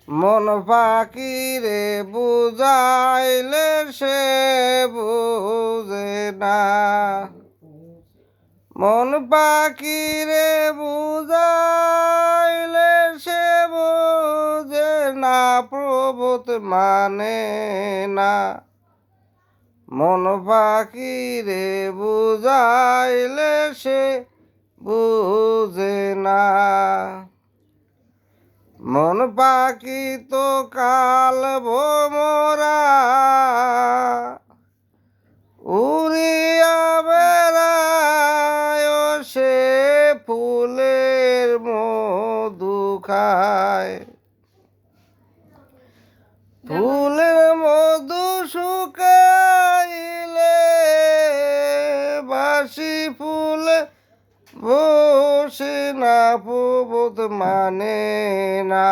মন পাখিরে বুঝাইলে সে বুঝে না, মন পাখিরে বুঝাইলে সে বুঝে না, প্রবোধ মানে না। মন পাখিরে বুঝাইলে সে বুঝে না। মন পাখি তো কাল ভোমরা উড়িয়া বেড়ায়, সে ফুলের মধু খায়। ফুলের মধু শুকাইলে বাসি ফুলে বসে না, প্রবোধ মানে না।